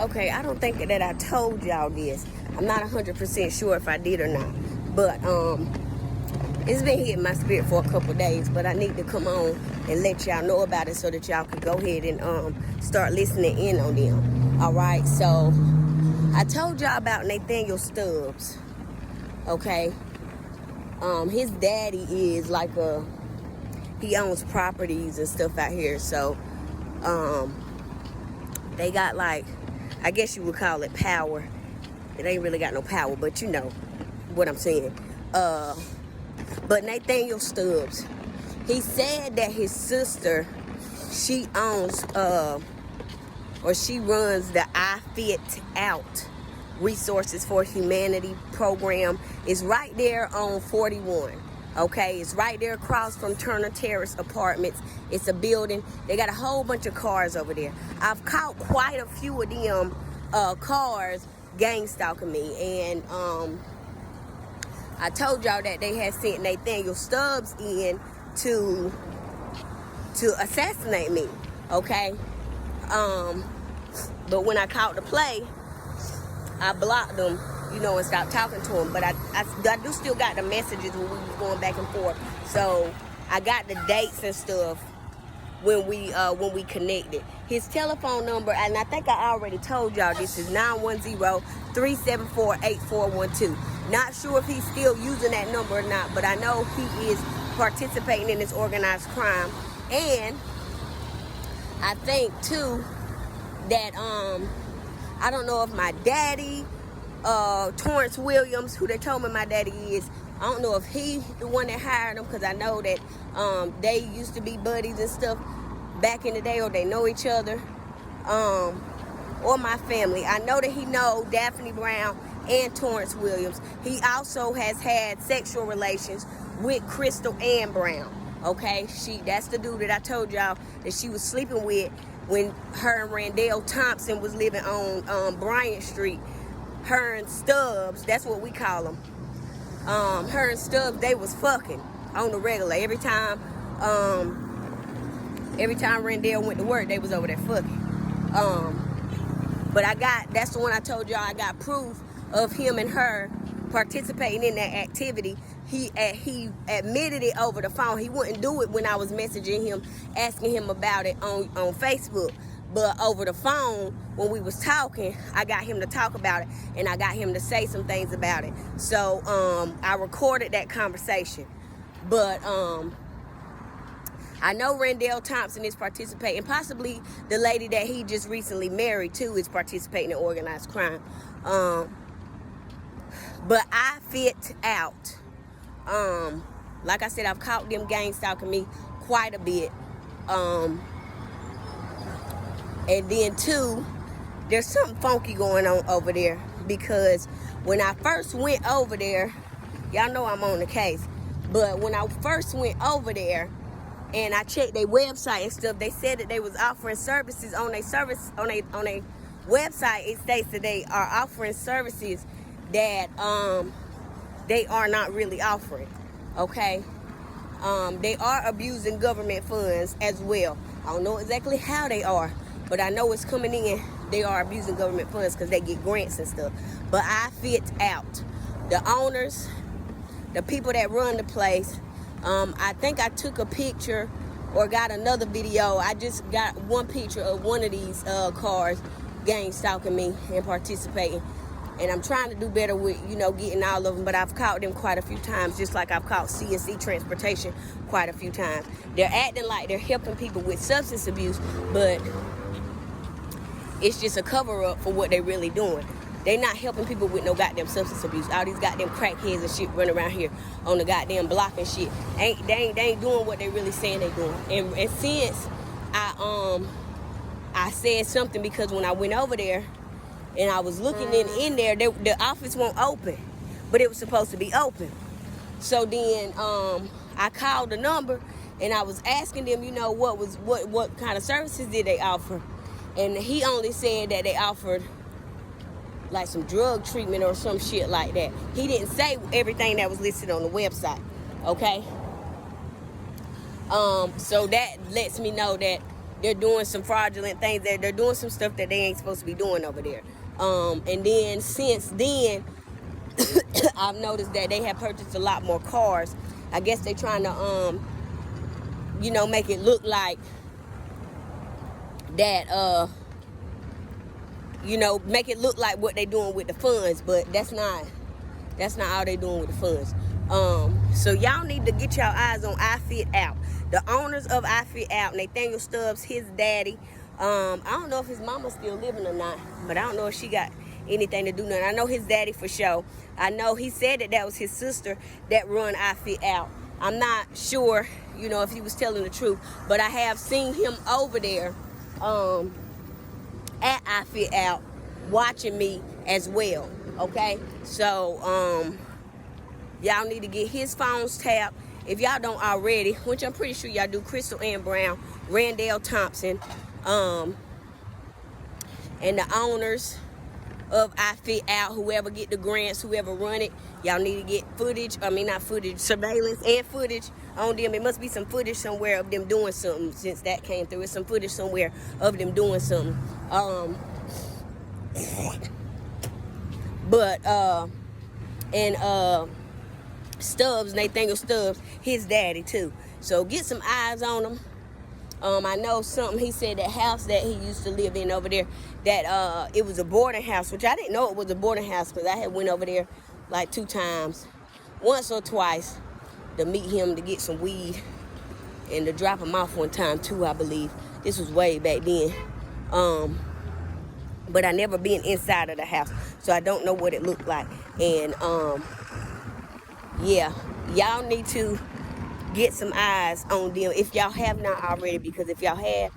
Okay, I don't think that I told y'all this. I'm not 100% sure if I did or not. But it's been hitting my spirit for a couple days. But I need to come on and let y'all know about it so that y'all can go ahead and start listening in on them. All right, so I told y'all about Nathaniel Stubbs. Okay, his daddy is like he owns properties and stuff out here. So they got, like, I guess you would call it power. It ain't really got no power, but you know what I'm saying. But Nathaniel Stubbs, he said that his sister, she owns or she runs the I Fit Out Resources for Humanity program. It's right there on 41. Okay, it's right there across from Turner Terrace Apartments. It's a building. They got a whole bunch of cars over there. I've caught quite a few of them cars gang stalking me, and I told y'all that they had sent Nathaniel Stubbs in to assassinate me. Okay, but when I caught the play, I blocked them, you know, and stopped talking to him. But I do still got the messages when we was going back and forth. So I got the dates and stuff when we connected. His telephone number, and I think I already told y'all this, is 910-374-8412. Not sure if he's still using that number or not, but I know he is participating in this organized crime. And I think too that I don't know if my daddy, Torrance Williams, who they told me my daddy is, I don't know if he the one that hired him, because I know that they used to be buddies and stuff back in the day, or they know each other, or my family. I know that he know Daphne Brown and Torrance Williams. He also has had sexual relations with Crystal Ann Brown. Okay, that's the dude that I told y'all that she was sleeping with when her and Randall Thompson was living on Bryant Street. Her and Stubbs, that's what we call them. Her and Stubbs, they was fucking on the regular. Every time Randall went to work, they was over there fucking. But that's the one I told y'all I got proof of him and her participating in that activity. He admitted it over the phone. He wouldn't do it when I was messaging him, asking him about it on Facebook. But over the phone, when we was talking, I got him to talk about it, and I got him to say some things about it. So I recorded that conversation. But I know Randall Thompson is participating. Possibly the lady that he just recently married too is participating in organized crime. But I Fit Out. Like I said, I've caught them gang stalking me quite a bit. And then too, there's something funky going on over there, because when I first went over there, y'all know I'm on the case, but when I first went over there and I checked their website and stuff, they said that they was offering services on their website. It states that they are offering services that they are not really offering. Okay, they are abusing government funds as well. I don't know exactly how they are, but I know it's coming in. They are abusing government funds because they get grants and stuff. But I Fit Out, the owners, the people that run the place, I think I took a picture or got another video. I just got one picture of one of these cars gang stalking me and participating. And I'm trying to do better with, you know, getting all of them. But I've caught them quite a few times, just like I've caught CSC Transportation quite a few times. They're acting like they're helping people with substance abuse, but it's just a cover-up for what they're really doing. They not helping people with no goddamn substance abuse. All these goddamn crackheads and shit running around here on the goddamn block and shit. They ain't doing what they really saying they doing. And since I said something, because when I went over there and I was looking in there, the office won't open, but it was supposed to be open. So then I called the number and I was asking them, you know, what kind of services did they offer? And he only said that they offered like some drug treatment or some shit like that. He didn't say everything that was listed on the website. Okay. So that lets me know that they're doing some fraudulent things. They're doing some stuff that they ain't supposed to be doing over there. And then since then, I've noticed that they have purchased a lot more cars. I guess they're trying to, make it look like that, make it look like what they're doing with the funds, but that's not all they're doing with the funds. So y'all need to get y'all eyes on iFit Out. The owners of iFit Out, Nathaniel Stubbs, his daddy. I don't know if his mama's still living or not, but I don't know if she got anything to do nothing. I know his daddy for sure. I know he said that was his sister that run iFit Out. I'm not sure, if he was telling the truth, but I have seen him over there at iFit Out watching me as well. Okay, so y'all need to get his phones tapped if y'all don't already, which I'm pretty sure y'all do. Crystal Ann Brown, Randall Thompson, and the owners of iFit Out, whoever get the grants, whoever run it, y'all need to get surveillance and footage on them. It must be some footage somewhere of them doing something, since that came through. It's some footage somewhere of them doing something. Stubbs, Nathaniel Stubbs, his daddy too. So get some eyes on them. I know something, he said that house that he used to live in over there, that it was a boarding house, which I didn't know it was a boarding house, because I had went over there like 2 times, once or twice, to meet him to get some weed and to drop him off one time too, I believe. This was way back then. But I never been inside of the house, so I don't know what it looked like. And yeah, y'all need to get some eyes on them if y'all have not already, because if y'all have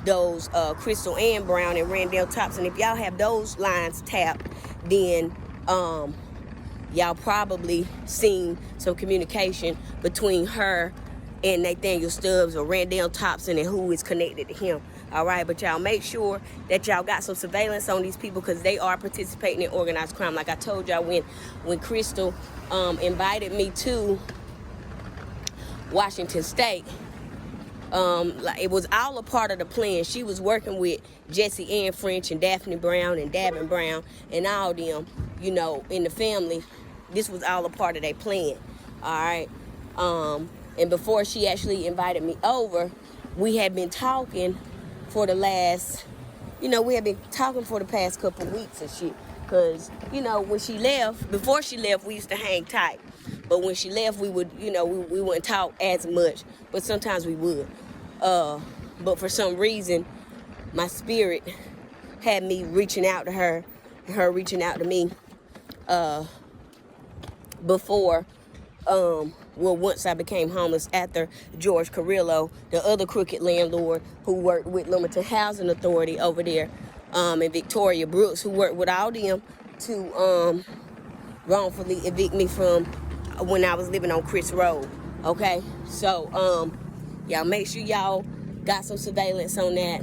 those Crystal Ann Brown and Randall Thompson, if y'all have those lines tapped, then y'all probably seen some communication between her and Nathaniel Stubbs or Randall Thompson and who is connected to him. All right, but y'all make sure that y'all got some surveillance on these people, because they are participating in organized crime. Like I told y'all, when Crystal invited me to Washington State, it was all a part of the plan. She was working with Jesse Ann French and Daphne Brown and Davin Brown and all them, in the family. This was all a part of their plan. All right. And before she actually invited me over, we had been talking for the last, for the past couple weeks and shit. Because, when she left, before she left, we used to hang tight. But when she left, we would, we wouldn't talk as much. But sometimes we would. But for some reason, my spirit had me reaching out to her, and her reaching out to me before, once I became homeless, after George Carrillo, the other crooked landlord who worked with Lumberton Housing Authority over there, and Victoria Brooks, who worked with all them to wrongfully evict me from when I was living on Chris Road. Okay, so y'all make sure y'all got some surveillance on that.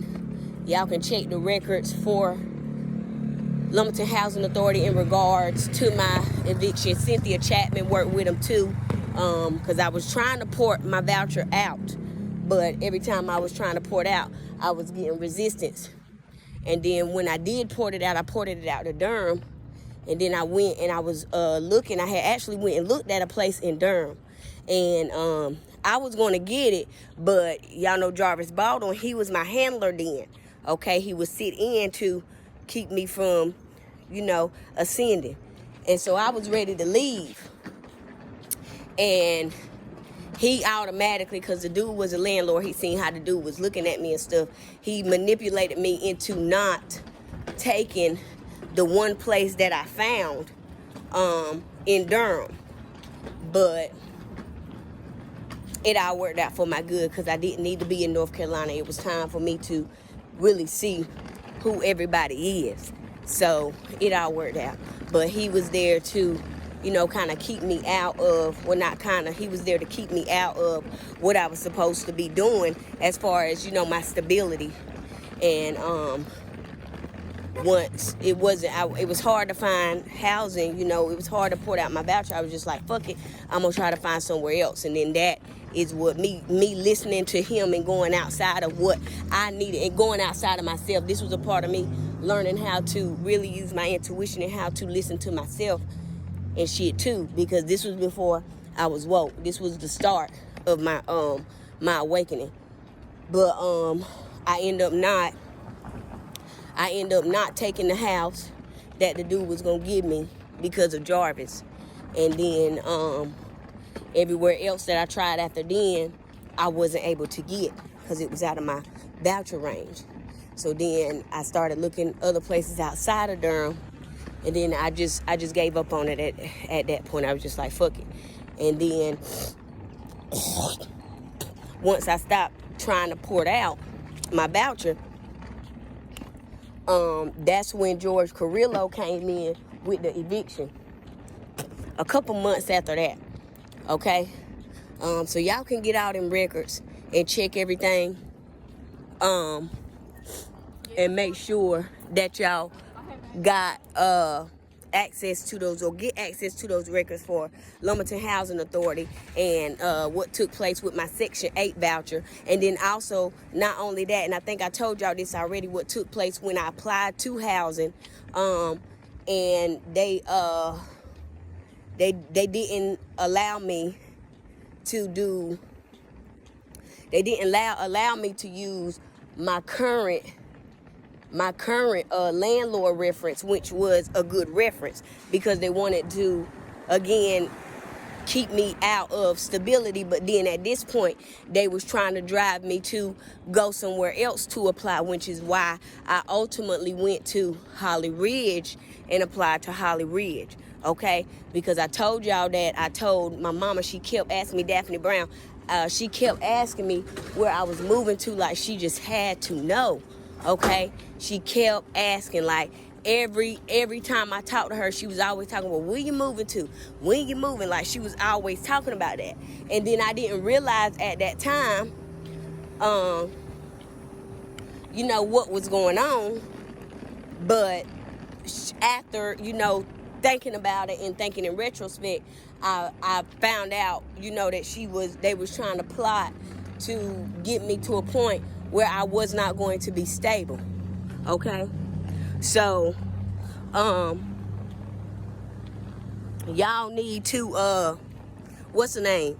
Y'all can check the records for Lumberton Housing Authority in regards to my eviction. Cynthia Chapman worked with them too, because I was trying to port my voucher out, but every time I was trying to port out, I was getting resistance. And then when I did port it out, I ported it out to Durham. And then I went and I was looking. I had actually went and looked at a place in Durham. And I was going to get it, but y'all know Jarvis Baldwin, he was my handler then. Okay, he would sit in to keep me from, ascending. And so I was ready to leave. And he automatically, because the dude was a landlord, he seen how the dude was looking at me and stuff, he manipulated me into not taking the one place that I found in Durham. But it all worked out for my good, because I didn't need to be in North Carolina. It was time for me to really see who everybody is. So it all worked out. But he was there to, kind of keep me out of, well, not kind of, he was there to keep me out of what I was supposed to be doing as far as, my stability. And once it was hard to find housing, it was hard to port out my voucher. I was just like, fuck it, I'm gonna try to find somewhere else. And then that is what me listening to him and going outside of what I needed and going outside of myself. This was a part of me learning how to really use my intuition and how to listen to myself and shit too, because this was before I was woke. This was the start of my my awakening. But I end up not taking the house that the dude was gonna give me because of Jarvis. And then everywhere else that I tried after then, I wasn't able to get because it was out of my voucher range. So then I started looking other places outside of Durham, and then I just gave up on it at that point. I was just like, fuck it. And then once I stopped trying to port out my voucher, that's when George Carrillo came in with the eviction. A couple months after that, okay? So y'all can get out in records and check everything, and make sure that y'all got access to those, or get access to those records for Lumberton Housing Authority, and what took place with my Section 8 voucher. And then also, not only that, and I think I told y'all this already, what took place when I applied to housing, and they didn't allow me to do, they didn't allow me to use my current landlord reference, which was a good reference, because they wanted to, again, keep me out of stability. But then at this point, they was trying to drive me to go somewhere else to apply, which is why I ultimately went to Holly Ridge and applied to Holly Ridge. Okay, because I told y'all that I told my mama, she kept asking me, Daphne Brown, she kept asking me where I was moving to, like she just had to know. Okay, she kept asking, like every time I talked to her, she was always talking about, where you moving to, when you moving, like she was always talking about that. And then I didn't realize at that time, you know, what was going on. But after, you know, thinking about it and thinking in retrospect, I found out, you know, that they was trying to plot to get me to a point where I was not going to be stable. Okay, so y'all need to what's the name,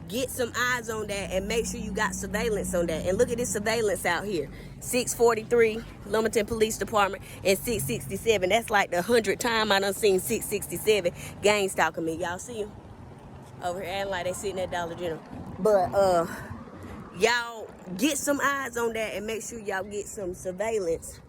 get some eyes on that and make sure you got surveillance on that. And look at this surveillance out here. 643 Lumberton Police Department and 667. That's like the 100th time I done seen 667 gangstalking me. Y'all see him over here acting like they sitting at Dollar General. But y'all get some eyes on that and make sure y'all get some surveillance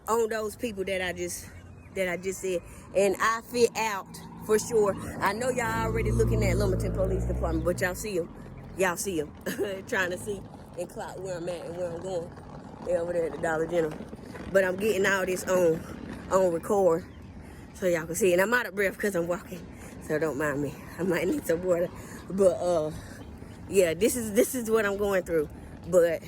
on those people that I just said. And I fit out for sure. I know y'all already looking at Lumberton Police Department, but y'all see them. Y'all see them trying to see and clock where I'm at and where I'm going. They're over there at the Dollar General. But I'm getting all this on record so y'all can see. And I'm out of breath because I'm walking, so don't mind me. I might need some water. But yeah, this is what I'm going through. But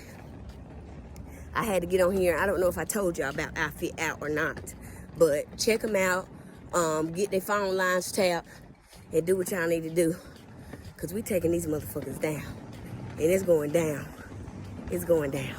I had to get on here. I don't know if I told y'all about I Fit Out or not, but check them out. Get their phone lines tapped and do what y'all need to do, because we taking these motherfuckers down, and it's going down. It's going down.